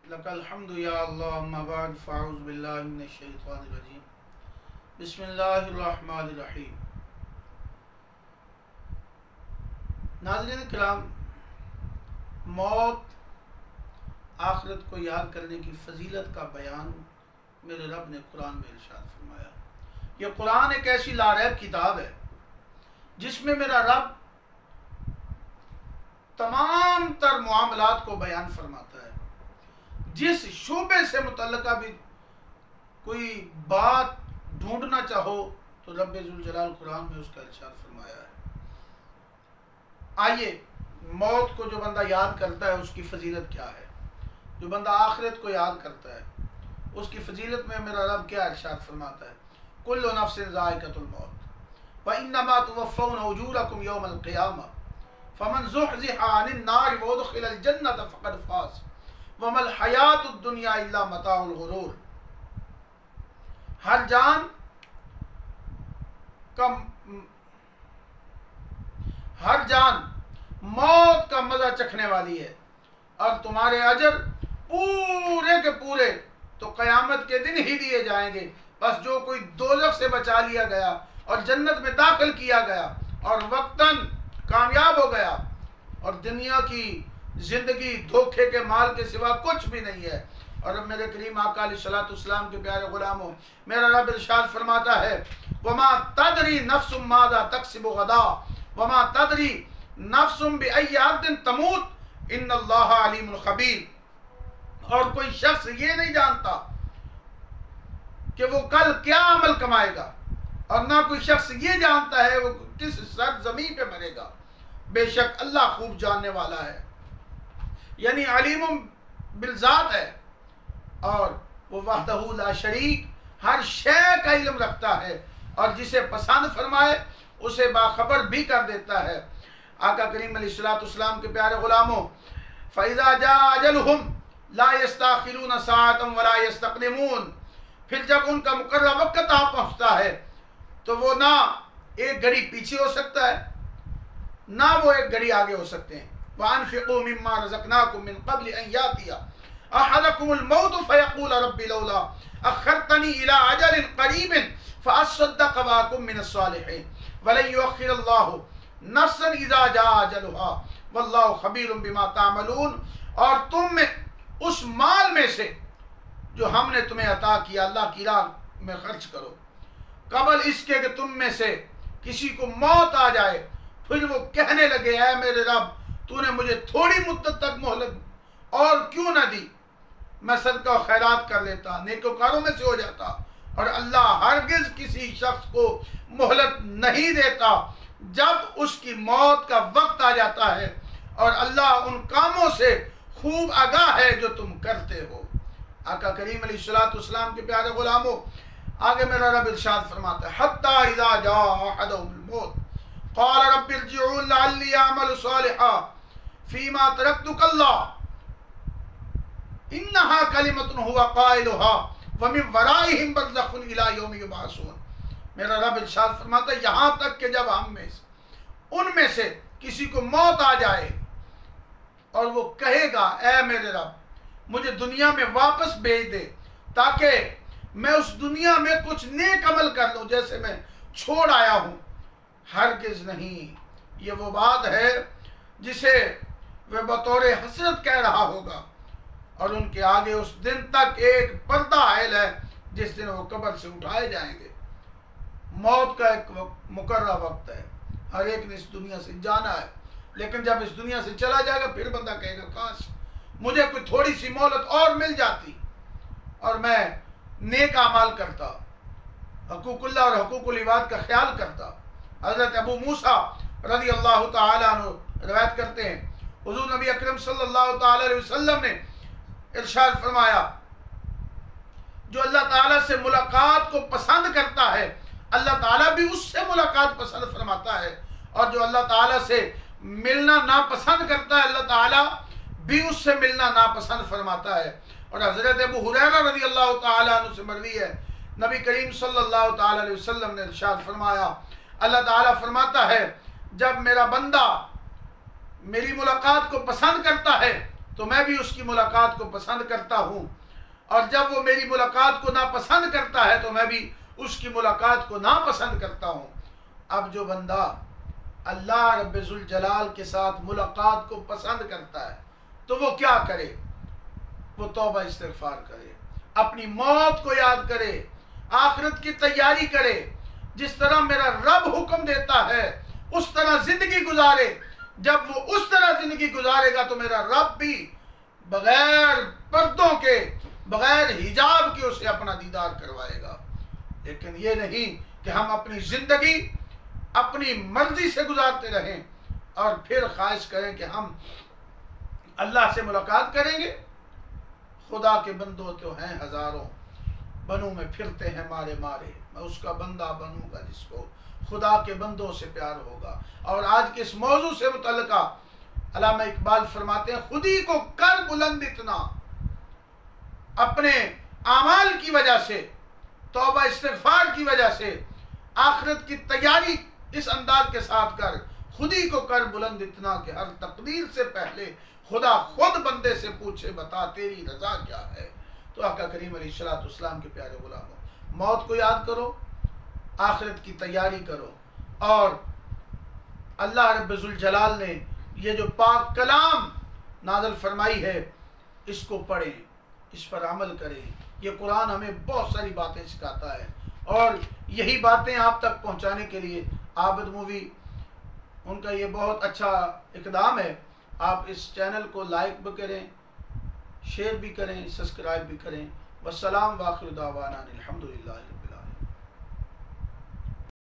لک الحمد یا اللہ اما بعد فاعوذ باللہ من الشیطان الرجیم بسم اللہ الرحمن الرحیم۔ ناظرین کرام، موت آخرت کو یاد کرنے کی فضیلت کا بیان میرے رب نے قرآن میں ارشاد فرمایا۔ یہ قرآن ایک ایسی لاریب کتاب ہے جس میں میرا رب تمام تر معاملات کو بیان فرماتا ہے۔ جس شعبے سے متعلقہ بھی کوئی بات ڈھونڈنا چاہو تو رب ذوالجلال قرآن میں اس کا ارشاد فرمایا ہے۔ آئیے، موت کو جو بندہ یاد کرتا ہے اس کی فضیلت کیا ہے، جو بندہ آخرت کو یاد کرتا ہے اس کی فضیلت میں میرا رب کیا ارشاد فرماتا ہے؟ کل نفس ذائقۃ الموت وانما توفون اجورکم یوم القیامہ فمن زحزح عن النار وادخل الجنۃ فقد فاز وما الحیات الدنیا الا متاع الغرور۔ ہر جان موت کا مزہ چکھنے والی ہے اور تمہارے اجر پورے کے پورے تو قیامت کے دن ہی دیے جائیں گے۔ بس جو کوئی دوزخ سے بچا لیا گیا اور جنت میں داخل کیا گیا اور وقتاً کامیاب ہو گیا، اور دنیا کی زندگی دھوکے کے مال کے سوا کچھ بھی نہیں ہے۔ اور اب میرے کریم آقا علیہ الصلوۃ والسلام کے پیارے غلاموں، میرا رب ارشاد فرماتا ہے وما تدری نفس ماذا تکسب غدا وما تدری نفس بأی ارض تموت ان اللہ علیم خبیر۔ اور کوئی شخص یہ نہیں جانتا کہ وہ کل کیا عمل کمائے گا، اور نہ کوئی شخص یہ جانتا ہے وہ کس سرزمین پہ مرے گا۔ بے شک اللہ خوب جاننے والا ہے، یعنی علیم بالذات ہے، اور وہ وحدہ لا شریک ہر شے کا علم رکھتا ہے، اور جسے پسند فرمائے اسے باخبر بھی کر دیتا ہے۔ آقا کریم علیہ الصلوۃ والسلام کے پیارے غلاموں، فَإِذَا جَاءَ أَجَلُهُمْ لَا يَسْتَأْخِرُونَ سَاعَةً وَلَا يَسْتَقْدِمُونَ۔ پھر جب ان کا مقررہ وقت آ پہنچتا ہے تو وہ نہ ایک گھڑی پیچھے ہو سکتا ہے نہ وہ ایک گھڑی آگے ہو سکتے ہیں۔ وَأَنفِقُوا مِمَّا رَزَقْنَاكُم مِّن قَبْلِ أَن يَأْتِيَ أَحَدَكُمُ الْمَوْتُ فَيَقُولَ رَبِّ لَوْلَا أَخَّرْتَنِي إِلَىٰ أَجَلٍ قَرِيبٍ فَأَصَّدَّقَ وَأَكُن مِّنَ الصَّالِحِينَ وَلَن يُؤَخِّرَ اللَّهُ نَفْسًا إِذَا جَاءَ أَجَلُهَا وَاللَّهُ خَبِيرٌ بِمَا تَعْمَلُونَ۔ اور تم میں اس مال میں سے جو ہم نے تمہیں عطا کیا اللہ کی راہ میں خرچ کرو، قبل اس کے کہ تم میں سے کسی کو موت آ جائے، پھر وہ کہنے لگے اے میرے رب تو نے مجھے تھوڑی مدت تک مہلت اور کیوں نہ دی، میں صدقہ و خیرات کر لیتا، نیکوکاروں میں سے ہو جاتا۔ اور اللہ ہرگز کسی شخص کو مہلت نہیں دیتا جب اس کی موت کا وقت آ جاتا ہے، اور اللہ ان کاموں سے خوب آگاہ ہے جو تم کرتے ہو۔ آقا کریم علیہ الصلوۃ والسلام کے پیارے غلاموں، آگے میرا رب ارشاد فرماتا ہے حتیٰ اذا جاء احدهم الموت قال رب ارجعون لعلی اعمل صالحا فیما ترکت کلا انہا کلمۃ هو قائلها ومن ورائهم برزخ الی یوم یبعثون۔ میرا رب ارشاد فرماتا ہے یہاں تک کہ جب ہم میں سے ان میں سے کسی کو موت آ جائے اور وہ کہے گا اے میرے رب مجھے دنیا میں واپس بھیج دے تاکہ میں اس دنیا میں کچھ نیک عمل کر لوں جیسے میں چھوڑ آیا ہوں، ہرگز نہیں، یہ وہ بات ہے جسے وہ بطور حسرت کہہ رہا ہوگا، اور ان کے آگے اس دن تک ایک پردہ حائل ہے جس دن وہ قبر سے اٹھائے جائیں گے۔ موت کا ایک مقررہ وقت ہے، ہر ایک نے اس دنیا سے جانا ہے، لیکن جب اس دنیا سے چلا جائے گا پھر بندہ کہے گا کاش مجھے کوئی تھوڑی سی مہلت اور مل جاتی اور میں نیک اعمال کرتا، حقوق اللہ اور حقوق العباد کا خیال کرتا۔ حضرت ابو موسیٰ رضی اللہ تعالیٰ عنہ روایت کرتے ہیں حضور نبی اکرم صلی اللہ تعالیٰ علیہ وسلم نے ارشاد فرمایا جو اللہ تعالیٰ سے ملاقات کو پسند کرتا ہے اللہ تعالیٰ بھی اس سے ملاقات پسند فرماتا ہے، اور جو اللہ تعالیٰ سے ملنا ناپسند کرتا ہے اللہ تعالیٰ بھی اس سے ملنا ناپسند فرماتا ہے۔ اور حضرت ابو ہریرہ رضی اللہ تعالیٰ عنہ سے مروی ہے نبی کریم صلی اللہ تعالیٰ علیہ وسلم نے ارشاد فرمایا اللہ تعالیٰ فرماتا ہے جب میرا بندہ میری ملاقات کو پسند کرتا ہے تو میں بھی اس کی ملاقات کو پسند کرتا ہوں، اور جب وہ میری ملاقات کو ناپسند کرتا ہے تو میں بھی اس کی ملاقات کو ناپسند کرتا ہوں۔ اب جو بندہ اللہ رب ذوالجلال کے ساتھ ملاقات کو پسند کرتا ہے تو وہ کیا کرے؟ وہ توبہ استغفار کرے، اپنی موت کو یاد کرے، آخرت کی تیاری کرے، جس طرح میرا رب حکم دیتا ہے اس طرح زندگی گزارے۔ جب وہ اس طرح زندگی گزارے گا تو میرا رب بھی بغیر پردوں کے، بغیر حجاب کے اسے اپنا دیدار کروائے گا۔ لیکن یہ نہیں کہ ہم اپنی زندگی اپنی مرضی سے گزارتے رہیں اور پھر خواہش کریں کہ ہم اللہ سے ملاقات کریں گے۔ خدا کے بندوں تو ہیں ہزاروں، بنوں میں پھرتے ہیں مارے مارے، میں اس کا بندہ بنوں گا جس کو خدا کے بندوں سے پیار ہوگا۔ اور آج کے اس موضوع سے متعلقہ علامہ اقبال فرماتے ہیں، خودی کو کر بلند اتنا، اپنے اعمال کی وجہ سے، توبہ استغفار کی وجہ سے، آخرت کی تیاری اس انداز کے ساتھ کر، خودی کو کر بلند اتنا کہ ہر تقدیر سے پہلے خدا خود بندے سے پوچھے بتا تیری رضا کیا ہے۔ تو آقا کریم علیہ الصلوۃ والسلام کے پیارے غلاموں، موت کو یاد کرو، آخرت کی تیاری کرو، اور اللہ رب ذوالجلال نے یہ جو پاک کلام نازل فرمائی ہے اس کو پڑھیں، اس پر عمل کریں۔ یہ قرآن ہمیں بہت ساری باتیں سکھاتا ہے، اور یہی باتیں آپ تک پہنچانے کے لیے عابد مووی ان کا یہ بہت اچھا اقدام ہے۔ آپ اس چینل کو لائک بھی کریں، شیئر بھی کریں، سبسکرائب بھی کریں۔ والسلام، وآخر دعوانا الحمدللہ۔